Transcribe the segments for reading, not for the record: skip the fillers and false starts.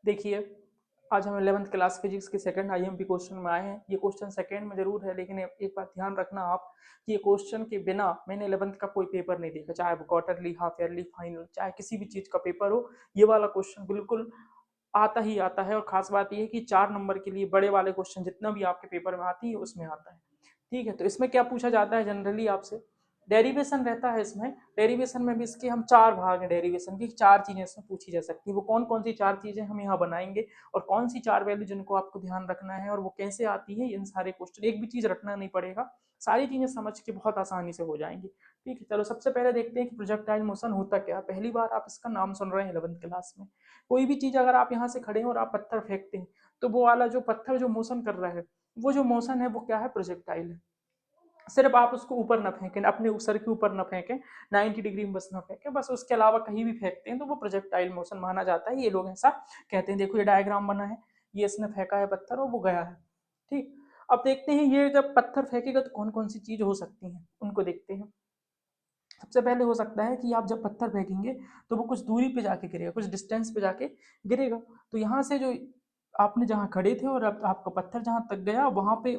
देखिए, आज हम 11th क्लास फिजिक्स के सेकंड आईएमपी क्वेश्चन में आए हैं। ये क्वेश्चन सेकंड में जरूर है, लेकिन एक बात ध्यान रखना आप कि ये क्वेश्चन के बिना मैंने 11th का कोई पेपर नहीं देखा, चाहे वो क्वार्टरली, हाफ ईयरली, फाइनल, चाहे किसी भी चीज का पेपर हो। ये वाला क्वेश्चन बिल्कुल आता ही आता है। और खास बात यह है कि 4 नंबर के लिए बड़े वाले क्वेश्चन जितना भी आपके पेपर में आती है उसमें आता है। ठीक है, तो इसमें क्या पूछा जाता है जनरली आपसे, डेरिवेशन रहता है इसमें। डेरिवेशन में भी इसके हम 4 भाग हैं, डेरिवेशन की 4 चीजें इसमें पूछी जा सकती है। वो कौन कौन सी 4 चीजें हम यहाँ बनाएंगे और कौन सी 4 वैल्यू जिनको आपको ध्यान रखना है और वो कैसे आती है, इन सारे क्वेश्चन एक भी चीज रखना नहीं पड़ेगा, सारी चीजें समझ के बहुत आसानी से हो जाएंगी। ठीक है, चलो सबसे पहले देखते हैं कि प्रोजेक्टाइल मोशन होता क्या है। पहली बार आप इसका नाम सुन रहे हैं 11th क्लास में। कोई भी चीज अगर आप यहाँ से खड़े हैं और आप पत्थर फेंकते हैं, तो वो वाला जो पत्थर जो मोशन कर रहा है, वो जो मोशन है वो क्या है, प्रोजेक्टाइल है। सिर्फ आप उसको ऊपर ना फेंकें, अपने सर के ऊपर ना फेंकें, 90 डिग्री में बस ना फेंकें, बस उसके अलावा कहीं भी फेंकते हैं तो वो प्रोजेक्टाइल मोशन माना जाता है। ये लोग ऐसा कहते हैं। देखो ये डायग्राम बना है, ये इसने फेंका है पत्थर और वो गया है। ठीक, अब देखते हैं ये जब पत्थर फेंकेगा तो कौन कौन सी चीज हो सकती है, उनको देखते हैं। सबसे पहले हो सकता है कि आप जब पत्थर फेंकेंगे तो वो कुछ दूरी पे जाके गिरेगा, कुछ डिस्टेंस पे जाके गिरेगा। तो यहाँ से जो आपने जहाँ खड़े थे और अब आपका पत्थर जहाँ तक गया, वहां पे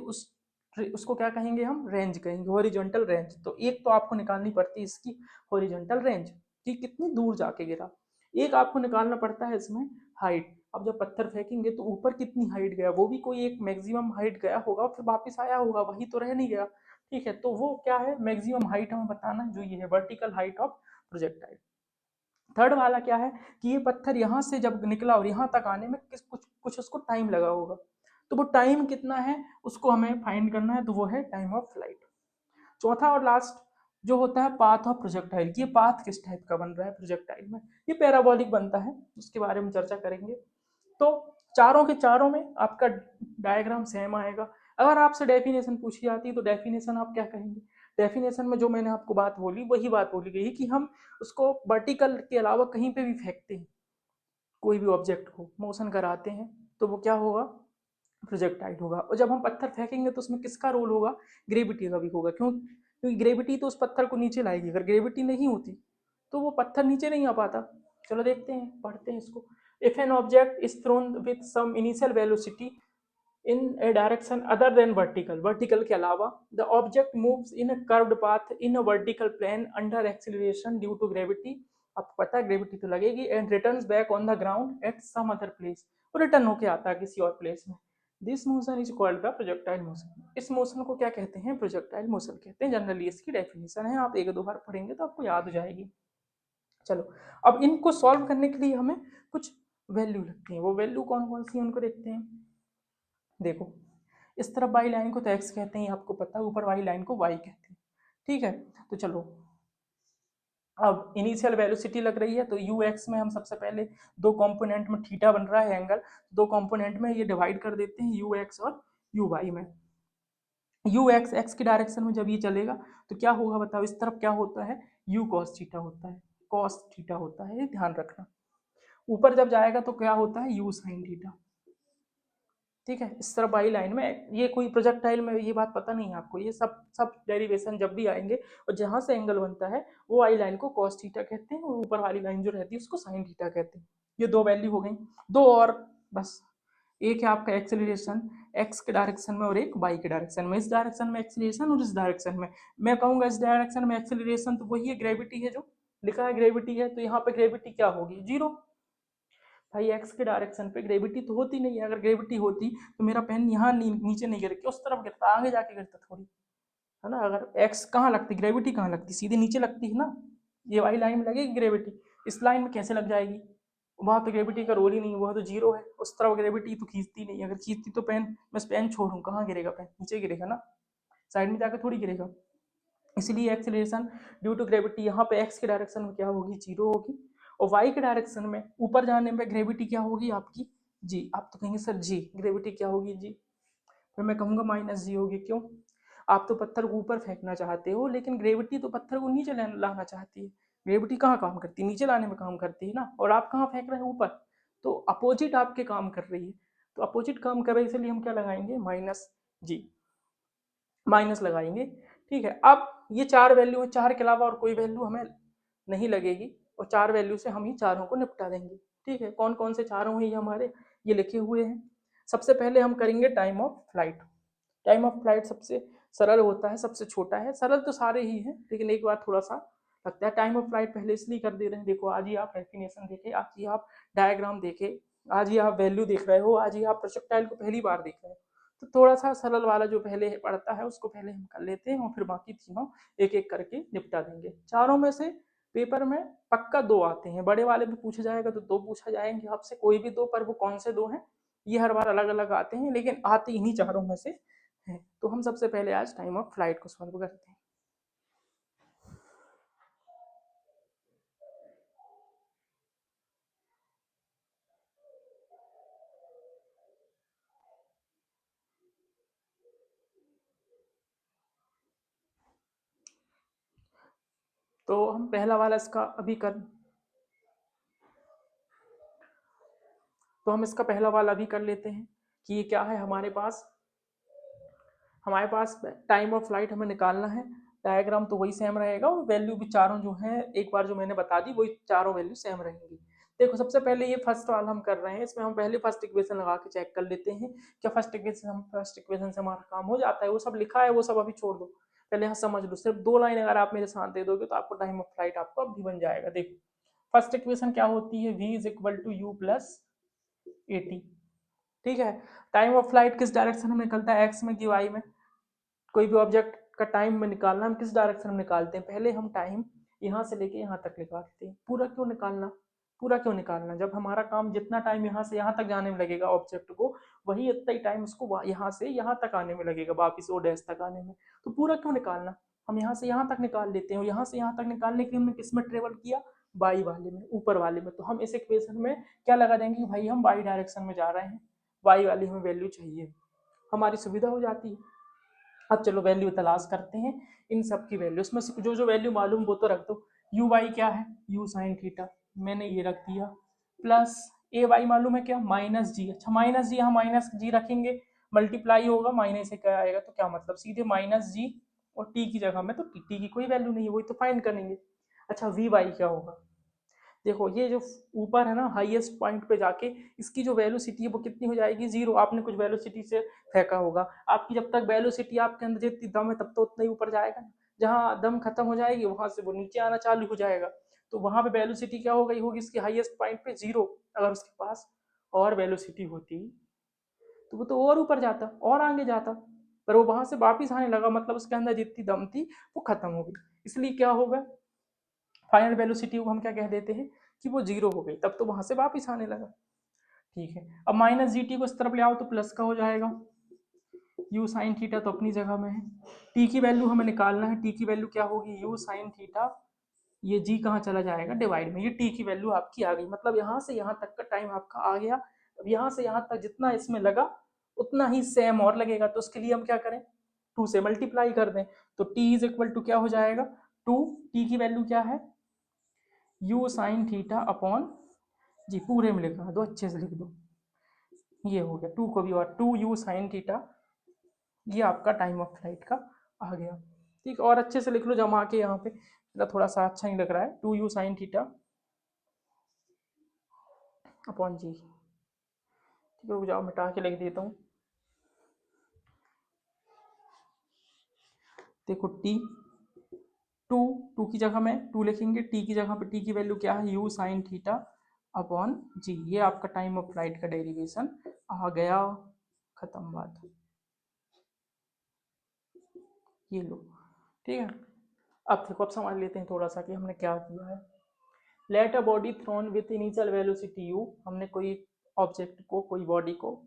उसको क्या कहेंगे, हम रेंज कहेंगे, हॉरिजॉन्टल रेंज। तो एक तो आपको निकालनी पड़ती है इसकी हॉरिजॉन्टल रेंज कि कितनी दूर जाके गिरा। एक आपको निकालना पड़ता है इसमें हाइट। अब जब पत्थर फेंकेंगे तो ऊपर कितनी हाइट गया, वो भी कोई एक मैक्सिमम हाइट गया होगा, फिर वापस आया होगा, वही तो रह नहीं गया। ठीक है, तो वो क्या है, मैक्सिमम हाइट हमें बताना है, जो ये है vertical height of projectile. Third वाला क्या है कि ये पत्थर यहाँ से जब निकला और यहाँ तक आने में किस कुछ कुछ उसको टाइम लगा होगा, तो वो टाइम कितना है उसको हमें फाइंड करना है, तो वो है टाइम ऑफ फ्लाइट। चौथा और लास्ट जो होता है पाथ ऑफ प्रोजेक्टाइल, ये पाथ किस टाइप का बन रहा है प्रोजेक्टाइल में, ये पैराबोलिक बनता है, उसके बारे में चर्चा करेंगे। तो चारों के चारों में आपका डायग्राम सेम आएगा। अगर आपसे डेफिनेशन पूछी जाती है तो डेफिनेशन आप क्या कहेंगे, डेफिनेशन में जो मैंने आपको बात बोली वही बात बोली गई कि हम उसको वर्टिकल के अलावा कहीं पे भी फेंकते हैं, कोई भी ऑब्जेक्ट को मोशन कराते हैं, तो वो क्या होगा, प्रोजेक्टाइल होगा। और जब हम पत्थर फेंकेंगे तो उसमें किसका रोल होगा, ग्रेविटी का भी होगा। क्यों, क्योंकि ग्रेविटी तो उस पत्थर को नीचे लाएगी, अगर ग्रेविटी नहीं होती तो वो पत्थर नीचे नहीं आ पाता। चलो देखते हैं, पढ़ते हैं इसको। If an object is thrown with some initial velocity in a direction other than vertical, vertical के अलावा, the object moves in a curved path in a vertical plane under acceleration due to gravity, आपको पता है gravity तो लगेगी, and returns back on the ground at some other place, और return होके आता है किसी और प्लेस में। This motion is called the projectile motion. इस मोशन को क्या कहते हैं, प्रोजेक्टाइल मोशन कहते हैं। जनरली इसकी डेफिनेशन है, आप एक दो बार पढ़ेंगे तो आपको याद हो जाएगी। चलो, अब इनको सॉल्व करने के लिए हमें कुछ वैल्यू लगती है, वो वैल्यू कौन कौन सी है उनको देखते हैं। देखो, इस तरफ वाई लाइन को तो एक्स कहते हैं, आपको पता है, ऊपर वाई लाइन को वाई कहते हैं। ठीक है, तो चलो अब इनिशियल वेलोसिटी लग रही है, तो यू एक्स में हम सबसे पहले दो कंपोनेंट में थीटा बन रहा है एंगल, दो कंपोनेंट में ये डिवाइड कर देते हैं, यू एक्स और यू वाई में। यू एक्स एक्स की डायरेक्शन में जब ये चलेगा तो क्या होगा बताओ, इस तरफ क्या होता है, यू कॉस थीटा होता है, कॉस थीटा होता है, ये ध्यान रखना। ऊपर जब जाएगा तो क्या होता है, यू साइन थीटा। ठीक है, इस तरह बाई लाइन में, ये कोई प्रोजेक्टाइल में ये बात पता नहीं है आपको, ये सब सब डेरिवेशन जब भी आएंगे और जहां से एंगल बनता है वो आई लाइन को कॉस थीटा कहते हैं, और ऊपर वाली लाइन जो रहती है उसको साइन थीटा कहते हैं। ये दो वैल्यू हो गई, दो और बस। एक है आपका एक्सेलरेशन एक्स के डायरेक्शन में और एक वाई के डायरेक्शन में। इस डायरेक्शन में एक्सेलरेशन और इस डायरेक्शन में, मैं कहूंगा इस डायरेक्शन में एक्सेलरेशन तो वही है, ग्रेविटी है, जो लिखा है ग्रेविटी है, तो यहाँ पे ग्रेविटी क्या होगी, जीरो। भाई एक्स के डायरेक्शन पे ग्रेविटी तो होती नहीं है, अगर ग्रेविटी होती तो मेरा पेन यहाँ नीचे नहीं गिर के उस तरफ गिरता, आगे जाके गिरता थोड़ी, है ना। अगर एक्स कहाँ लगती, ग्रेविटी कहाँ लगती, सीधे नीचे लगती है ना, ये वाली लाइन में लगेगी ग्रेविटी, इस लाइन में कैसे लग जाएगी, वहां तो ग्रेविटी का रोल ही नहीं, वह तो जीरो है, उस तरफ ग्रेविटी तो खींचती नहीं, अगर खींचती तो पेन, मैं पेन छोड़ूं कहाँ गिरेगा, पेन नीचे गिरेगा ना, साइड में जाकर थोड़ी गिरेगा। इसलिए एक्सेलरेशन ड्यू टू ग्रेविटी यहाँ पे एक्स के डायरेक्शन में क्या होगी, जीरो होगी, और वाई के डायरेक्शन में ऊपर जाने में ग्रेविटी क्या होगी आपकी, जी। आप तो कहेंगे सर जी, ग्रेविटी क्या होगी जी, फिर मैं कहूंगा माइनस जी होगी। क्यों, आप तो पत्थर को ऊपर फेंकना चाहते हो, लेकिन ग्रेविटी तो पत्थर को नीचे लाना चाहती है। ग्रेविटी कहाँ काम करती है, नीचे लाने में काम करती है ना, और आप कहाँ फेंक रहे हैं, ऊपर। तो अपोजिट आपके काम कर रही है, तो अपोजिट काम कर रही है, इसलिए हम क्या लगाएंगे, माइनस जी, माइनस लगाएंगे। ठीक है, अब ये 4 वैल्यू है, 4 के अलावा और कोई वैल्यू हमें नहीं लगेगी, और 4 वैल्यू से हम ही चारों को निपटा देंगे। ठीक है, कौन कौन से चारों हैं ये हमारे ये लिखे हुए हैं। सबसे पहले हम करेंगे time of flight. Time of flight सबसे सरल होता है, सबसे छोटा है, सरल तो सारे ही हैं लेकिन एक बार थोड़ा सा लगता है। टाइम ऑफ फ्लाइट पहले इसलिए कर दे रहे हैं, देखो आज ही आप डेफिनेशन देखे, आज ही आप डायग्राम देखे, आज ही आप वैल्यू देख रहे हो, आज ही आप प्रोजेक्टाइल को पहली बार देख रहे हो, तो थोड़ा सा सरल वाला जो पहले पड़ता है उसको पहले हम कर लेते हैं और फिर बाकी तीनों एक एक करके निपटा देंगे। चारों में से पेपर में पक्का दो आते हैं, बड़े वाले भी पूछा जाएगा तो दो पूछा जाएंगे आपसे, कोई भी दो, पर वो कौन से दो हैं ये हर बार अलग अलग आते हैं, लेकिन आते इन्हीं चारों में से हैं। तो हम सबसे पहले आज टाइम ऑफ फ्लाइट को सॉल्व करते हैं। तो हम पहला वाला इसका अभी कर तो हम इसका पहला वाला अभी कर लेते हैं कि ये क्या है हमारे पास टाइम ऑफ फ्लाइट हमें निकालना है। डायग्राम तो वही सेम रहेगा और वैल्यू भी चारों जो है एक बार जो मैंने बता दी वही चारों वैल्यू सेम रहेंगी। देखो सबसे पहले ये फर्स्ट वाला हम कर रहे हैं, इसमें हम पहले फर्स्ट इक्वेशन लगा के चेक कर लेते हैं क्या फर्स्ट इक्वेशन से हमारा काम हो जाता है। वो सब लिखा है वो सब अभी छोड़ दो, पहले यहाँ समझ लो, सिर्फ दो लाइन अगर आप मेरे साथ दे दोगे तो आपको टाइम ऑफ फ्लाइट आपको अभी बन जाएगा। देखो फर्स्ट इक्वेशन क्या होती है, v is equal to U plus A T. ठीक है, टाइम ऑफ फ्लाइट किस डायरेक्शन में निकलता है, एक्स में कि वाई में। कोई भी ऑब्जेक्ट का टाइम में निकालना हम किस डायरेक्शन में निकालते हैं, पहले हम टाइम यहाँ से लेके यहाँ तक निकालते हैं। पूरा क्यों निकालना, जब हमारा काम जितना टाइम यहाँ से यहाँ तक जाने में लगेगा ऑब्जेक्ट को, वही इतना ही टाइम उसको यहाँ से यहाँ तक आने में लगेगा, वापिस ओ डैश तक आने में। तो पूरा क्यों निकालना, हम यहाँ से यहाँ तक निकाल लेते हैं। यहाँ से यहाँ तक निकालने के लिए हमने किस में ट्रेवल किया, बाई वाले में, ऊपर वाले में। तो हम इस इक्वेशन में क्या लगा देंगे कि भाई हम बाई डायरेक्शन में जा रहे हैं, बाई वाली हमें वैल्यू चाहिए, हमारी सुविधा हो जाती है। अब चलो वैल्यू तलाश करते हैं इन सब की वैल्यू, उसमें से जो जो वैल्यू मालूम वो तो रख दो। यू वाई क्या है, यू साइन थीटा, मैंने ये रख दिया, प्लस ए वाई मालूम है क्या, माइनस जी। अच्छा माइनस जी, यहाँ माइनस जी रखेंगे, मल्टीप्लाई होगा माइनस से क्या आएगा, तो क्या मतलब सीधे माइनस जी, और टी की जगह में तो टी की कोई वैल्यू नहीं है, वही तो फाइंड करेंगे। अच्छा वी वाई क्या होगा, देखो ये जो ऊपर है ना हाईएस्ट पॉइंट पे जाके इसकी जो वेलोसिटी है वो कितनी हो जाएगी, जीरो। आपने कुछ वेलोसिटी से फेंका होगा, आपकी जब तक वेलोसिटी आपके अंदर जितनी दम है तब तो उतना ही ऊपर जाएगा ना, जहाँ दम खत्म हो जाएगी वहां से वो नीचे आना चालू हो जाएगा। तो वहां पे वेलोसिटी क्या हो गई होगी इसकी हाईएस्ट पॉइंट पे जीरो। अगर उसके पास और वेलोसिटी होती तो वो तो और ऊपर जाता और आगे जाता, पर वो वहां से वापिस आने लगा, मतलब उसके अंदर जितनी दम थी वो खत्म हो गई। इसलिए क्या होगा, फाइनल वेलोसिटी को हम क्या कह देते हैं कि वो जीरो हो गई, तब तो वहां से वापिस आने लगा। ठीक है, अब माइनस जी टी को इस तरफ ले आओ तो प्लस का हो जाएगा, यू साइन थीटा तो अपनी जगह में है। टी की वैल्यू हमें निकालना है, टी की वैल्यू क्या होगी, यू साइन थीटा, ये जी कहाँ चला जाएगा, डिवाइड में, ये टी की वैल्यू आपकी आ गई। मतलब यहाँ से यहाँ तक का टाइम आपका आ गया। अब यहाँ से यहाँ तक जितना इसमें लगा उतना ही सेम और लगेगा, तो उसके लिए हम क्या करें, टू से मल्टीप्लाई कर दें। तो टी इज इक्वल टू क्या हो जाएगा, टू, टी की वैल्यू क्या है, यू साइन थीटा अपॉन जी, पूरे में लिखा दो, अच्छे से लिख दो, ये हो गया टू को भी, और टू यू साइन थीटा, ये आपका टाइम ऑफ फ्लाइट का आ गया। ठीक, और अच्छे से लिख लो जमा के यहाँ पे, मेरा थोड़ा सा अच्छा नहीं लग रहा है, two u sine theta upon g. ठीक है, रुक जाओ मिटा के लिख देता हूँ। देखो टी, टू, टू की जगह में टू लिखेंगे, टी की जगह पे टी की वैल्यू क्या है, यू साइन थीटा अपॉन जी, ये आपका टाइम ऑफ फ्लाइट का डेरिवेशन आ गया। खत्म बात, ये लो। ठीक है, अब देखो, अब समझ लेते हैं थोड़ा सा कि हमने क्या किया है। Let a body thrown with initial velocity U, हमने कोई ऑब्जेक्ट को, कोई बॉडी को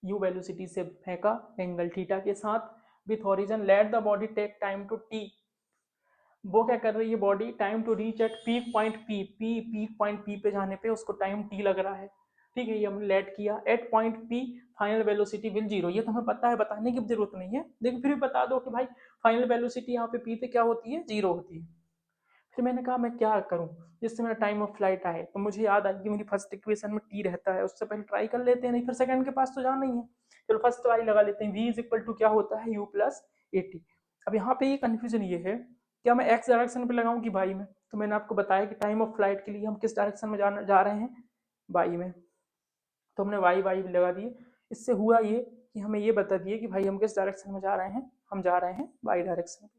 यू वेलोसिटी से फेंका एंगल थीटा के साथ with origin, let the body take time to T. वो क्या कर रही है body, time to reach at peak point P, peak point P पे जाने पे उसको टाइम टी लग रहा है। ठीक है, ये हमने लेट किया at point P, final velocity will zero. ये तो हमें पता है, बताने की जरूरत नहीं है, लेकिन फिर भी बता दो कि भाई फाइनल वेलोसिटी यहाँ पे पी पे क्या होती है, जीरो होती है। फिर मैंने कहा मैं क्या करूं जिससे मेरा टाइम ऑफ फ्लाइट आए, तो मुझे याद आई कि मेरी फर्स्ट इक्वेशन में टी रहता है, उससे पहले ट्राई कर लेते हैं, नहीं फिर सेकंड के पास तो जाना ही है। चलो फर्स्ट ट्राई लगा लेते हैं, v इज इक्वल टू क्या होता है, u प्लस ए टी। अब यहाँ पे ये कन्फ्यूजन ये है, क्या मैं एक्स डायरेक्शन पे लगाऊं कि वाई में। तो मैंने आपको बताया कि टाइम ऑफ फ्लाइट के लिए हम किस डायरेक्शन में जा रहे हैं, वाई में, तो हमने वाई वाई लगा दिए। इससे हुआ ये कि हमें ये बता दिए कि भाई हम किस डायरेक्शन में जा रहे हैं, हम जा रहे हैं वाई डायरेक्शन में।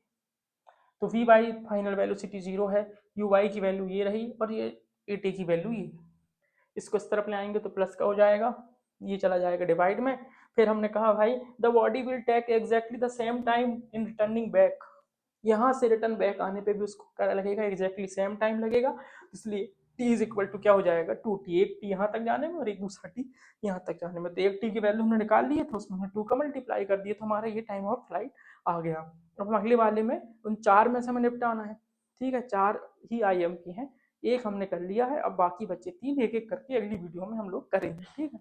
तो वी वाई फाइनल वेलोसिटी 0 है, यू वाई की वैल्यू ये रही और ये ए टी की वैल्यू ये। इसको इस तरफ ले आएंगे तो प्लस का हो जाएगा, ये चला जाएगा डिवाइड में। फिर हमने कहा भाई the body will take exactly the same time in returning back, यहाँ से रिटर्न बैक आने पे भी उसको क्या लगेगा, एग्जैक्टली सेम टाइम लगेगा। इसलिए टी इज इक्वल टू क्या हो जाएगा, 2t, एक टी यहाँ तक जाने में और एक दूसरा टी यहाँ तक जाने में। तो एक टी की वैल्यू हमने निकाल ली है, तो उसमें हमने 2 का मल्टीप्लाई कर दिया, तो हमारा ये टाइम ऑफ फ्लाइट आ गया। अब हम अगले वाले में उन 4 में से हमें निपटाना है, ठीक है, 4 ही आई एम की हैं, एक हमने कर लिया है, अब बाकी बच्चे 3 एक एक करके अगली वीडियो में हम लोग करेंगे, ठीक है।